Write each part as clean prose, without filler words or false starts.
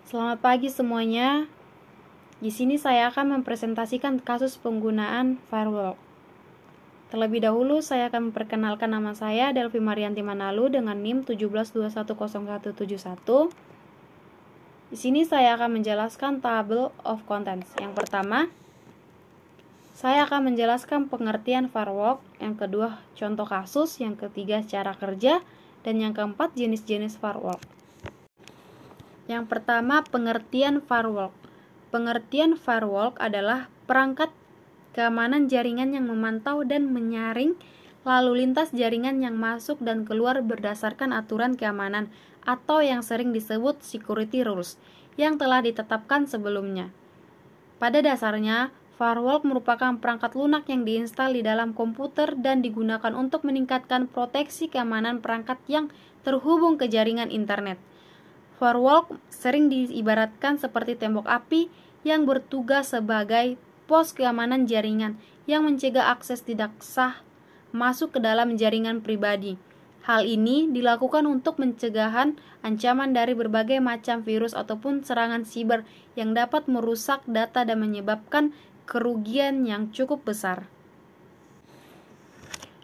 Selamat pagi semuanya. Di sini saya akan mempresentasikan kasus penggunaan firewall. Terlebih dahulu saya akan memperkenalkan nama saya Delvi Marianti Manalu dengan NIM 17210171. Di sini saya akan menjelaskan table of contents. Yang pertama, saya akan menjelaskan pengertian firewall. Yang kedua, contoh kasus. Yang ketiga, cara kerja. Dan yang keempat, jenis-jenis firewall. Yang pertama, pengertian firewall. Pengertian firewall adalah perangkat keamanan jaringan yang memantau dan menyaring lalu lintas jaringan yang masuk dan keluar berdasarkan aturan keamanan atau yang sering disebut security rules yang telah ditetapkan sebelumnya. Pada dasarnya, firewall merupakan perangkat lunak yang diinstal di dalam komputer dan digunakan untuk meningkatkan proteksi keamanan perangkat yang terhubung ke jaringan internet. Firewall sering diibaratkan seperti tembok api yang bertugas sebagai pos keamanan jaringan yang mencegah akses tidak sah masuk ke dalam jaringan pribadi. Hal ini dilakukan untuk pencegahan ancaman dari berbagai macam virus ataupun serangan siber yang dapat merusak data dan menyebabkan kerugian yang cukup besar.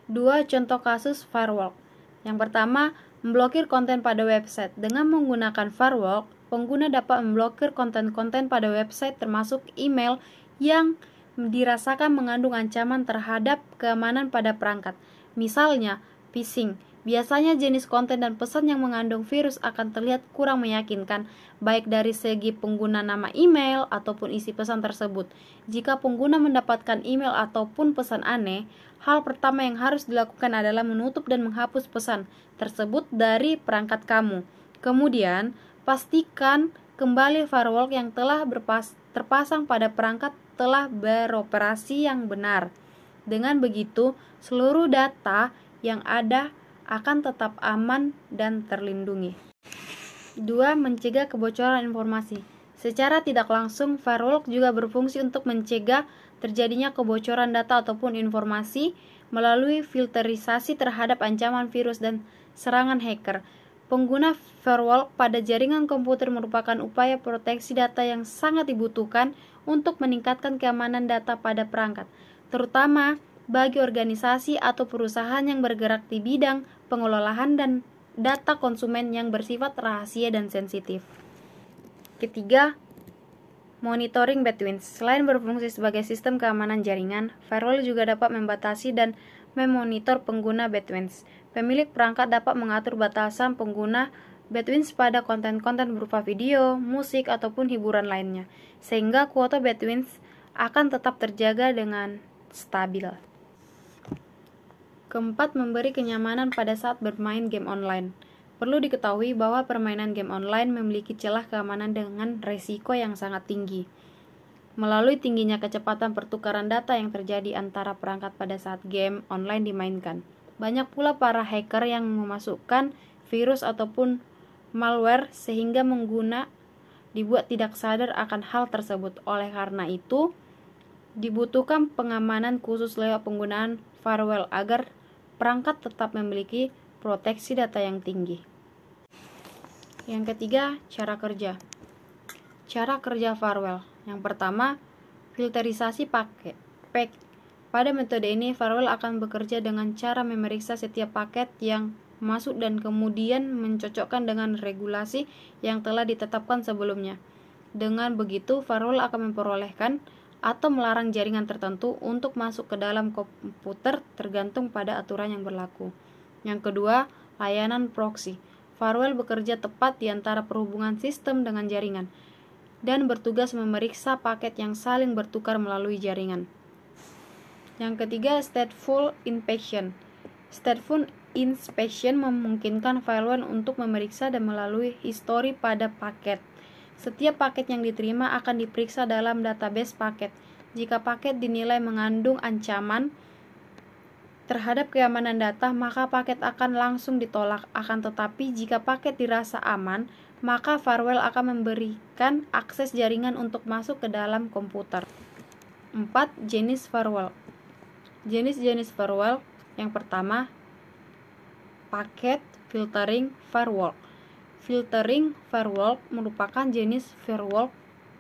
2 contoh kasus firewall. Yang pertama, memblokir konten pada website. Dengan menggunakan firewall, pengguna dapat memblokir konten-konten pada website termasuk email yang dirasakan mengandung ancaman terhadap keamanan pada perangkat. Misalnya, phishing. Biasanya jenis konten dan pesan yang mengandung virus akan terlihat kurang meyakinkan, baik dari segi pengguna nama email ataupun isi pesan tersebut. Jika pengguna mendapatkan email ataupun pesan aneh, hal pertama yang harus dilakukan adalah menutup dan menghapus pesan tersebut dari perangkat kamu. Kemudian, pastikan kembali firewall yang telah terpasang pada perangkat telah beroperasi yang benar. Dengan begitu, seluruh data yang ada akan tetap aman dan terlindungi. 2. Mencegah kebocoran informasi. Secara tidak langsung, firewall juga berfungsi untuk mencegah terjadinya kebocoran data ataupun informasi melalui filterisasi terhadap ancaman virus dan serangan hacker. Pengguna firewall pada jaringan komputer merupakan upaya proteksi data yang sangat dibutuhkan untuk meningkatkan keamanan data pada perangkat, terutama bagi organisasi atau perusahaan yang bergerak di bidang pengelolaan dan data konsumen yang bersifat rahasia dan sensitif. Ketiga, monitoring bandwidth. Selain berfungsi sebagai sistem keamanan jaringan, firewall juga dapat membatasi dan memonitor pengguna bandwidth. Pemilik perangkat dapat mengatur batasan pengguna bandwidth pada konten-konten berupa video, musik, ataupun hiburan lainnya, sehingga kuota bandwidth akan tetap terjaga dengan stabil. Keempat, memberi kenyamanan pada saat bermain game online. Perlu diketahui bahwa permainan game online memiliki celah keamanan dengan resiko yang sangat tinggi. Melalui tingginya kecepatan pertukaran data yang terjadi antara perangkat pada saat game online dimainkan. Banyak pula para hacker yang memasukkan virus ataupun malware sehingga pengguna dibuat tidak sadar akan hal tersebut. Oleh karena itu, dibutuhkan pengamanan khusus lewat penggunaan firewall agar perangkat tetap memiliki proteksi data yang tinggi. Yang ketiga, cara kerja. Cara kerja firewall. Yang pertama, filterisasi paket. Pada metode ini, firewall akan bekerja dengan cara memeriksa setiap paket yang masuk dan kemudian mencocokkan dengan regulasi yang telah ditetapkan sebelumnya. Dengan begitu, firewall akan memperolehkan atau melarang jaringan tertentu untuk masuk ke dalam komputer tergantung pada aturan yang berlaku. Yang kedua, layanan proxy. Firewall bekerja tepat di antara perhubungan sistem dengan jaringan dan bertugas memeriksa paket yang saling bertukar melalui jaringan. Yang ketiga, stateful inspection. Stateful inspection memungkinkan firewall untuk memeriksa dan melalui histori pada paket. Setiap paket yang diterima akan diperiksa dalam database paket. Jika paket dinilai mengandung ancaman terhadap keamanan data, maka paket akan langsung ditolak. Akan tetapi, jika paket dirasa aman, maka firewall akan memberikan akses jaringan untuk masuk ke dalam komputer. 4. Jenis firewall. Jenis-jenis firewall. Yang pertama, paket filtering firewall. Filtering firewall merupakan jenis firewall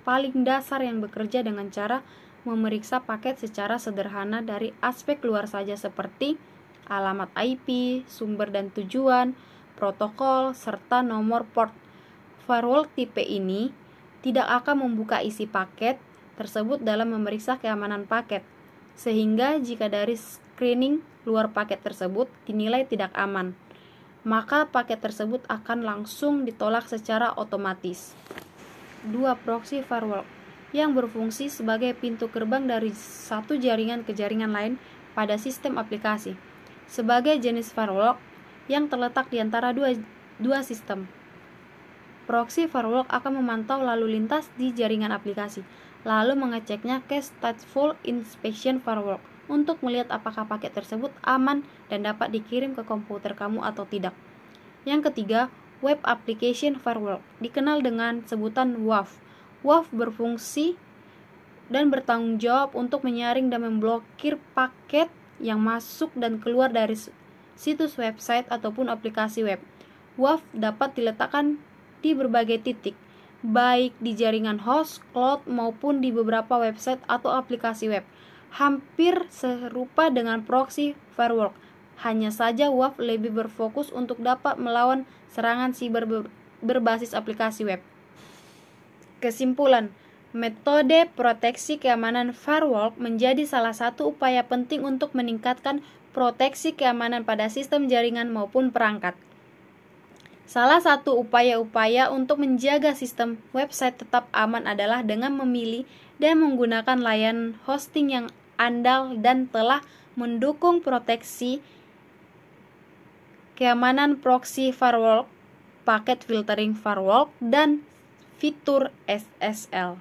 paling dasar yang bekerja dengan cara memeriksa paket secara sederhana dari aspek luar saja seperti alamat IP, sumber dan tujuan, protokol, serta nomor port. Firewall tipe ini tidak akan membuka isi paket tersebut dalam memeriksa keamanan paket, sehingga jika dari screening luar paket tersebut dinilai tidak aman, maka paket tersebut akan langsung ditolak secara otomatis. 2. Proxy firewall yang berfungsi sebagai pintu gerbang dari satu jaringan ke jaringan lain pada sistem aplikasi. Sebagai jenis firewall yang terletak di antara dua sistem. Proxy firewall akan memantau lalu lintas di jaringan aplikasi, lalu mengeceknya ke stateful inspection firewall untuk melihat apakah paket tersebut aman dan dapat dikirim ke komputer kamu atau tidak. Yang ketiga, Web Application Firewall, dikenal dengan sebutan WAF. WAF berfungsi dan bertanggung jawab untuk menyaring dan memblokir paket yang masuk dan keluar dari situs website ataupun aplikasi web. WAF dapat diletakkan di berbagai titik, baik di jaringan host, cloud, maupun di beberapa website atau aplikasi web. Hampir serupa dengan proxy firewall. Hanya saja WAF lebih berfokus untuk dapat melawan serangan siber berbasis aplikasi web. Kesimpulan, metode proteksi keamanan firewall menjadi salah satu upaya penting untuk meningkatkan proteksi keamanan pada sistem jaringan maupun perangkat. Salah satu upaya-upaya untuk menjaga sistem website tetap aman adalah dengan memilih dan menggunakan layanan hosting yang andal dan telah mendukung proteksi keamanan proxy firewall, packet filtering firewall, dan fitur SSL.